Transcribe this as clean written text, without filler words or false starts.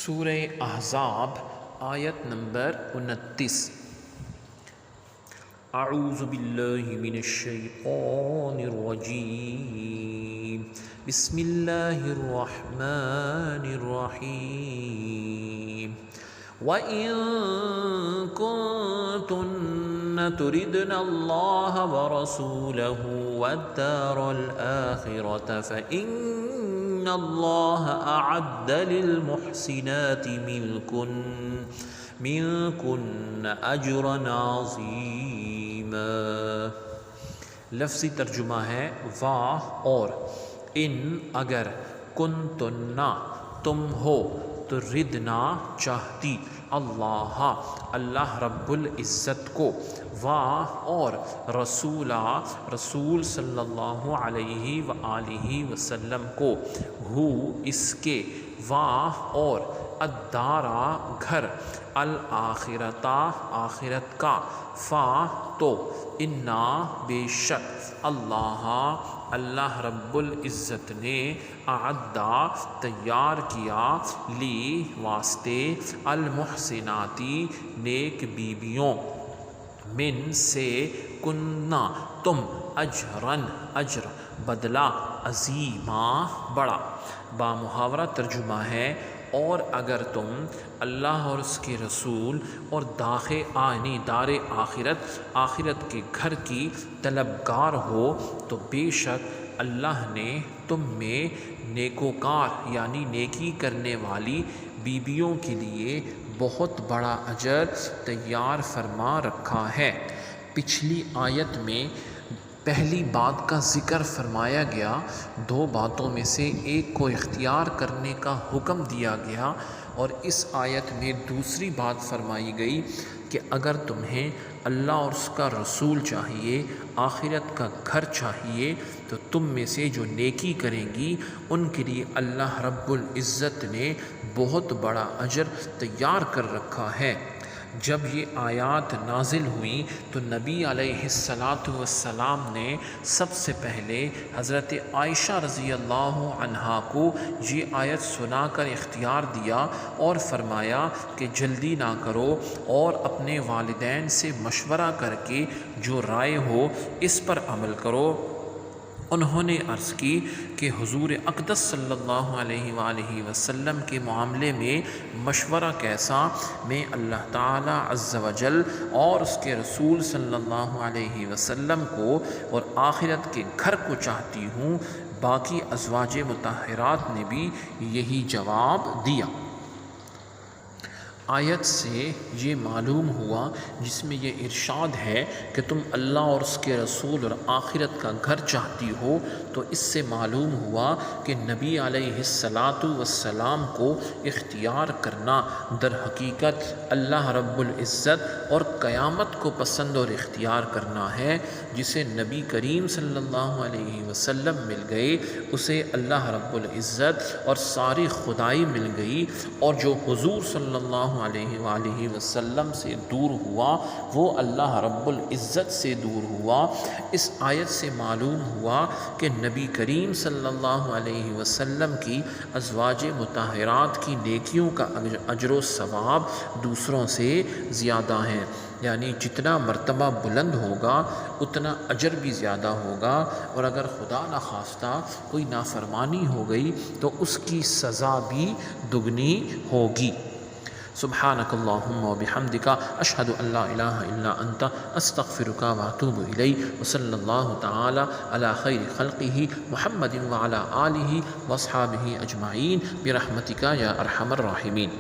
سورہ احزاب آیت نمبر 29۔ اعوذ باللہ من الشیطان الرجیم، بسم اللہ الرحمن الرحیم۔ وَإِن كُنتُنَّ تُرِدْنَ اللَّهَ وَرَسُولَهُ وَالدَّارَ الْآخِرَةَ فَإِنَّ اللَّهَ أَعَدَّ لِلْمُحْسِنَاتِ مِنْكُنَّ أَجْرًا عَظِيمًا۔ لفظی ترجمہ ہے واہ اور ان اگر کنتنا تم ہو تو ردنا چاہتی اللہ رب العزت کو، واہ اور رسول صلی اللہ علیہ وآلہ وسلم کو، ہو اس کے، واہ اور الدارا گھر، الآخرتا آخرت کا، فا تو، انا بے شک، اللہ رب العزت نے، اعدّا تیار کیا، لی واسطے، المحسناتی نیک بیبیوں، من سے، کننا تم، اجر بدلہ، عظیمہ بڑا۔ بامحاورہ ترجمہ ہے اور اگر تم اللہ اور اس کے رسول اور دار آخرت کے گھر کی طلبگار ہو تو بے شک اللہ نے تم میں نیکوکار یعنی نیکی کرنے والی بیبیوں کے لیے بہت بڑا اجر تیار فرما رکھا ہے۔ پچھلی آیت میں پہلی بات کا ذکر فرمایا گیا، دو باتوں میں سے ایک کو اختیار کرنے کا حکم دیا گیا، اور اس آیت میں دوسری بات فرمائی گئی کہ اگر تمہیں اللہ اور اس کا رسول چاہیے، آخرت کا گھر چاہیے، تو تم میں سے جو نیکی کریں گی ان کے لیے اللہ رب العزت نے بہت بڑا اجر تیار کر رکھا ہے۔ جب یہ آیات نازل ہوئیں تو نبی علیہ السلام نے سب سے پہلے حضرت عائشہ رضی اللہ عنہا کو یہ آیت سنا کر اختیار دیا اور فرمایا کہ جلدی نہ کرو اور اپنے والدین سے مشورہ کر کے جو رائے ہو اس پر عمل کرو۔ انہوں نے عرض کی کہ حضور اقدس صلی اللہ علیہ وآلہ وسلم کے معاملے میں مشورہ کیسا؟ میں اللہ تعالیٰ عز و جل اور اس کے رسول صلی اللہ علیہ وسلم کو اور آخرت کے گھر کو چاہتی ہوں۔ باقی ازواج مطہرات نے بھی یہی جواب دیا۔ آیت سے یہ معلوم ہوا، جس میں یہ ارشاد ہے کہ تم اللہ اور اس کے رسول اور آخرت کا گھر چاہتی ہو، تو اس سے معلوم ہوا کہ نبی علیہ السلام کو اختیار کرنا در حقیقت اللہ رب العزت اور قیامت کو پسند اور اختیار کرنا ہے۔ جسے نبی کریم صلی اللہ علیہ وسلم مل گئے اسے اللہ رب العزت اور ساری خدائی مل گئی، اور جو حضور صلی اللہ علیہ وآلہ وسلم سے دور ہوا وہ اللہ رب العزت سے دور ہوا۔ اس آیت سے معلوم ہوا کہ نبی کریم صلی اللہ علیہ وسلم کی ازواج مطہرات کی نیکیوں کا اجر و ثواب دوسروں سے زیادہ ہیں، یعنی جتنا مرتبہ بلند ہوگا اتنا اجر بھی زیادہ ہوگا، اور اگر خدا نخواستہ کوئی نافرمانی ہو گئی تو اس کی سزا بھی دگنی ہوگی۔ سبحانک اللہم و بحمدک، اشہد ان لا الہ الا انت، استغفرک و اتوب الیک، وصلی اللہ تعالی علی خیر خلقہ محمد وعلی آلہ واصحابہ اجمعین برحمتک یا ارحم الراحمین۔